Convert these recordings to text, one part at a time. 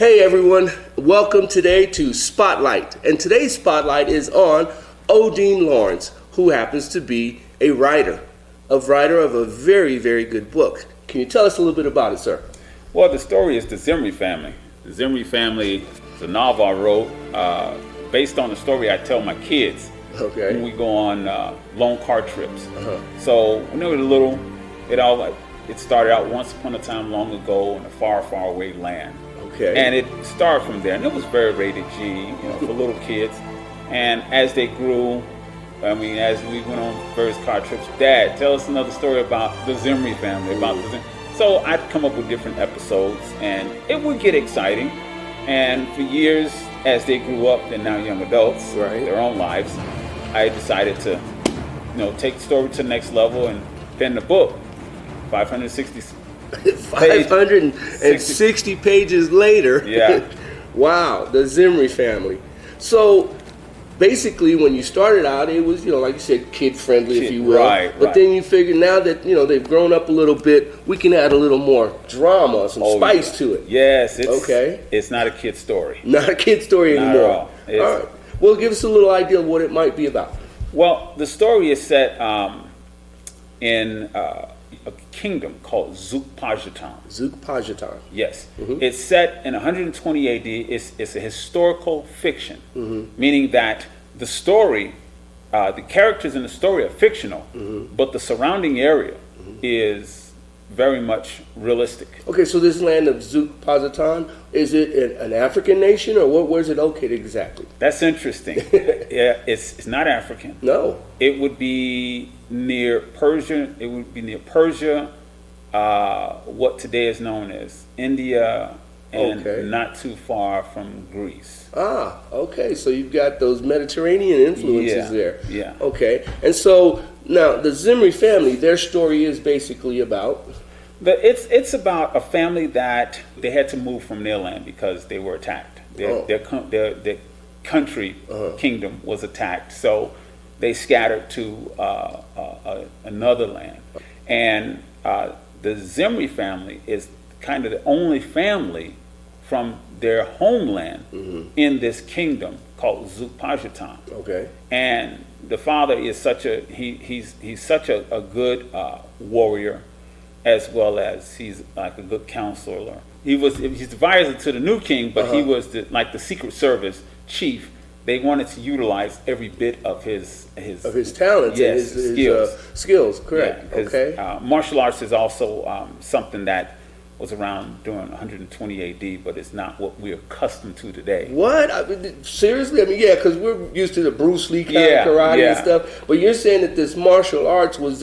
Hey everyone, welcome today to Spotlight. And today's Spotlight is on Odin Lawrence, who happens to be a writer of a very, very good book. Can you tell us a little bit about it, sir? Well, the story is the Zimri family. The Zimri family is a novel I wrote based on the story I tell my kids when we go on long car trips. So when they were little, it started out once upon a time long ago in a far, far away land. And it started from there, and it was very rated G, for little kids. And as they grew, as we went on various car trips, Dad, tell us another story about the Zimri family, So I'd come up with different episodes, and it would get exciting. And for years, as they grew up, they're now young adults, their own lives, I decided to, take the story to the next level and pen the book. 560 pages later. Yeah. Wow, the Zimri family. So basically, when you started out, it was, like you said, kid-friendly, if you will. But then you figure now that, they've grown up a little bit, we can add a little more drama, some spice to it. Yes. It's not a kid story. Not a kid story anymore. Not at all. All right. Well, give us a little idea of what it might be about. Well, the story is set in a kingdom called Zuk-Pajatan. Zuk-Pajatan. Yes. It's set in 120 AD. It's a historical fiction, meaning that the story, the characters in the story are fictional, but the surrounding area is very much realistic. Okay, so this land of Zuk-Pajatan, is it an African nation, or where's it located exactly? That's interesting. Yeah, it's not African. No. It would be near Persia. It would be near Persia, what today is known as India, and not too far from Greece. Ah, okay. So you've got those Mediterranean influences there. Yeah. Okay. And so now the Zimri family, their story is basically about? It's about a family that they had to move from their land because they were attacked. Their country, kingdom was attacked. So they scattered to another land. And the Zimri family is kind of the only family from their homeland in this kingdom called Zuk-Pajatan. Okay. And the father is he's such a good warrior, as well as he's like a good counselor. He's advisor to the new king, but he was the Secret Service chief. They wanted to utilize every bit of his talents, and his skills. Correct. Yeah, okay. Martial arts is also something that was around during 120 AD, but it's not what we're accustomed to today. What? Seriously? because we're used to the Bruce Lee kind of karate and stuff. But you're saying that this martial arts was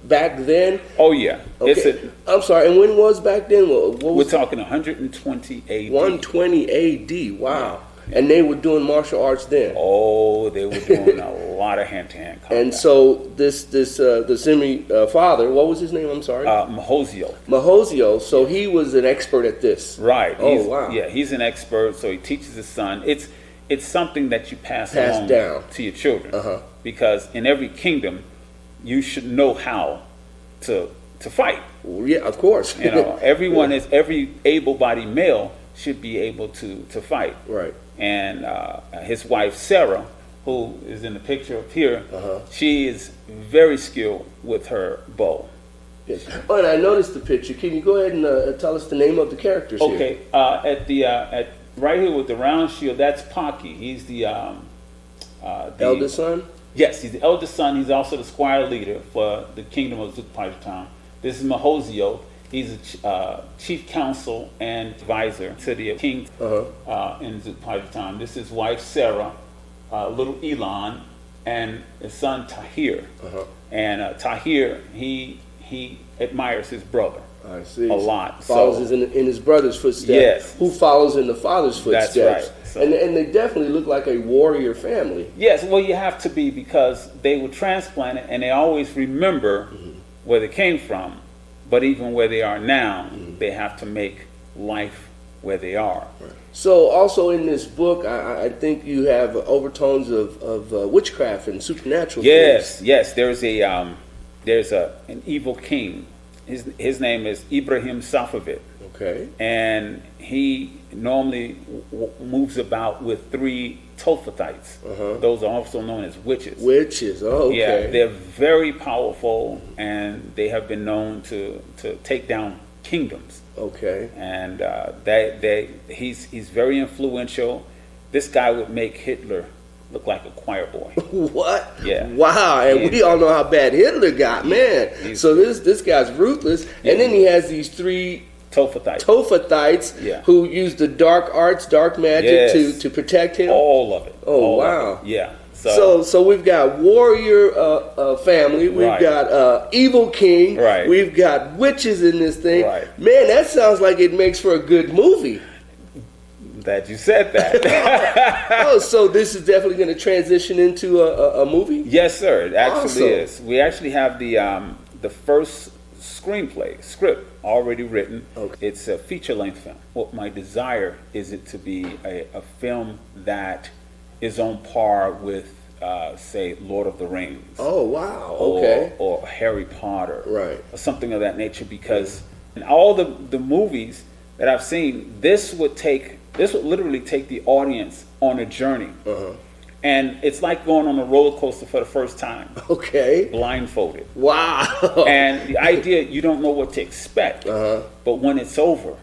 back then? Oh, yeah. Okay. I'm sorry, and when was back then? We're talking 120 AD. 120 AD, wow. Yeah. And they were doing martial arts then? Oh, they were doing a lot of hand-to-hand combat. And so the Zimri father, what was his name? I'm sorry? Mahozio. Mahozio. So he was an expert at this. Right. Wow. Yeah, he's an expert, so he teaches his son. It's something that you pass along down to your children. Because in every kingdom, you should know how to fight. Well, yeah, of course. Everyone every able-bodied male should be able to fight. Right. And his wife, Sarah, who is in the picture up here, she is very skilled with her bow. Yes. Oh, and I noticed the picture. Can you go ahead and tell us the name of the characters here? Okay. At right here with the round shield, that's Paki. He's the eldest son? Yes, he's the eldest son. He's also the squire leader for the kingdom of Zuk-Pajatan. This is Mahozio. He's a chief counsel and advisor to the king in Zuk-Pajatan. This is his wife Sarah, little Elon, and his son Tahir. And Tahir, he admires his brother. I see. A lot. Follows in his brother's footsteps. Yes. Who follows in the father's footsteps. That's right. So, and they definitely look like a warrior family. Yes, well, you have to be, because they were transplanted and they always remember where they came from. But even where they are now, they have to make life where they are. Right. So also in this book, I think you have overtones of witchcraft and supernatural things. Yes. There's an evil king his name is Ibrahim Safavit. Okay. And he normally moves about with 3 Tophethites. Those are also known as witches. Witches, oh, okay. Yeah, they're very powerful, and they have been known to take down kingdoms. Okay. And he's very influential. This guy would make Hitler look like a choir boy. What? Yeah. Wow. And we all know how bad Hitler got, man. So this guy's ruthless. Yeah. And then he has these 3 Tophethites who use the dark arts, dark magic to protect him. All of it. Oh, wow. Yeah. So we've got warrior family, we've got evil king, we've got witches in this thing. Man, that sounds like it makes for a good movie. That you said that. Oh, so this is definitely going to transition into a movie? Yes, sir. It actually is. We actually have the first script already written. Okay. It's a feature-length film. What my desire is it to be a film that is on par with, say, Lord of the Rings. Oh, wow. Okay. Or Harry Potter. Right. Or something of that nature, because in all the movies that I've seen, this would literally take the audience on a journey. And it's like going on a roller coaster for the first time. Okay. Blindfolded. Wow. And the idea, you don't know what to expect. But when it's over,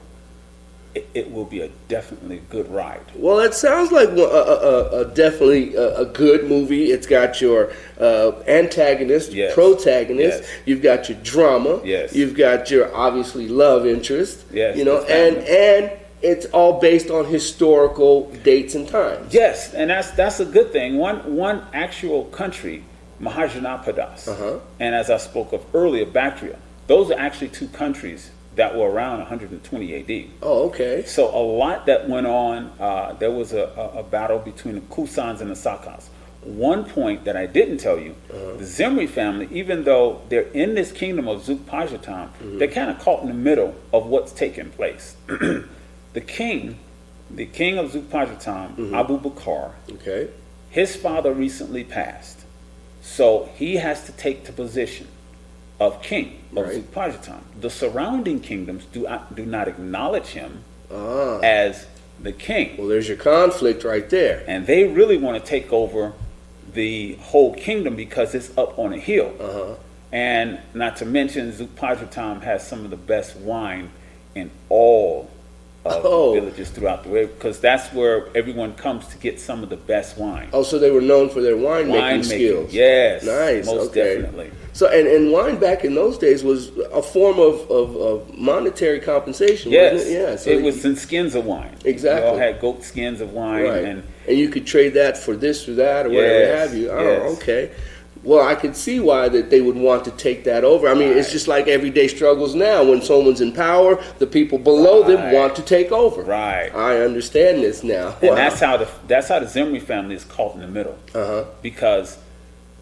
it will be a definitely good ride. Well, it sounds like definitely a good movie. It's got your antagonist, protagonist. You've got your drama. You've got your obviously love interest. You know, and it's all based on historical dates and times. Yes, and that's a good thing. One actual country, Mahajanapadas, and as I spoke of earlier, Bactria. Those are actually 2 countries that were around 120 AD. Oh, okay. So a lot that went on. There was a battle between the Kusans and the Sakas. One point that I didn't tell you, the Zimri family, even though they're in this kingdom of Zuk-Pajatam, they're kind of caught in the middle of what's taking place. The king of Zuk-Pajatam, Abu Bakr, his father recently passed. So he has to take the position of king of Zuk-Pajatam. The surrounding kingdoms do not acknowledge him as the king. Well, there's your conflict right there. And they really want to take over the whole kingdom because it's up on a hill. And not to mention, Zuk-Pajatam has some of the best wine in all of villages throughout the way, because that's where everyone comes to get some of the best wine. Oh, so they were known for their wine-making skills. Yes. Nice. Most definitely. So, and wine back in those days was a form of monetary compensation, wasn't it? Yeah. So it was in skins of wine. Exactly. They all had goat skins of wine. And you could trade that for this or that or whatever have you. Oh, okay. Well, I could see why that they would want to take that over. I mean, it's just like everyday struggles now. When someone's in power, the people below them want to take over. Right. I understand this now. And that's how the Zimri family is caught in the middle. Because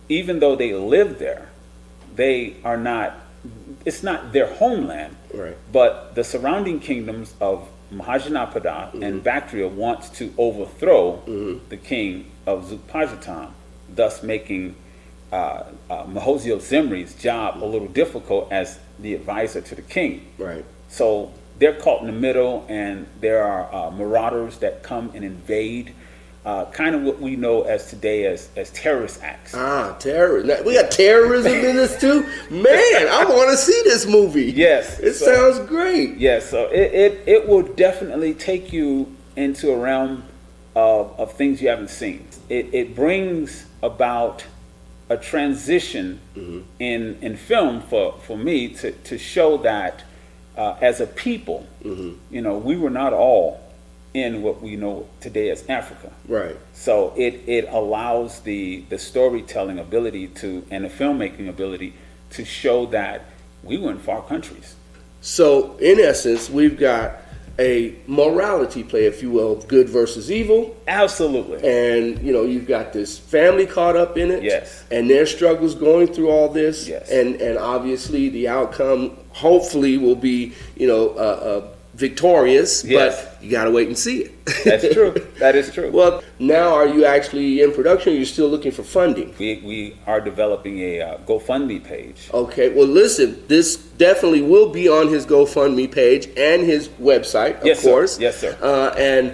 even though they live there, they are not. It's not their homeland. Right. But the surrounding kingdoms of Mahajanapada and Bactria wants to overthrow the king of Zuk-Pajatam, thus making Mahozio Zimri's job a little difficult as the advisor to the king. Right. So they're caught in the middle, and there are marauders that come and invade, kind of what we know as today as terrorist acts. Terrorism. We got terrorism in this too? Man, I want to see this movie. Yes. It sounds great. Yes, so it will definitely take you into a realm of things you haven't seen. It brings about a transition in film for me to show that as a people, you know, we were not all in what we know today as Africa. Right. So it allows the storytelling ability and the filmmaking ability to show that we were in far countries. So in essence, we've got a morality play, if you will, good versus evil. Absolutely. And, you know, you've got this family caught up in it. Yes. And their struggles going through all this. Yes. And obviously the outcome, hopefully, will be, you know, victorious, yes. but you got to wait and see it. That's true. That is true. Well, now are you actually in production, or you're still looking for funding? We are developing a GoFundMe page. Okay, well listen, this definitely will be on his GoFundMe page and his website, of course. Sir. Yes, sir. And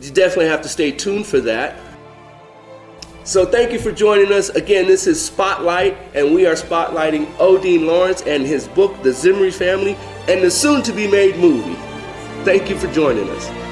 you definitely have to stay tuned for that. So thank you for joining us. Again, this is Spotlight, and we are spotlighting Odin Lawrence and his book, The Zimri Family, and the soon-to-be-made movie. Thank you for joining us.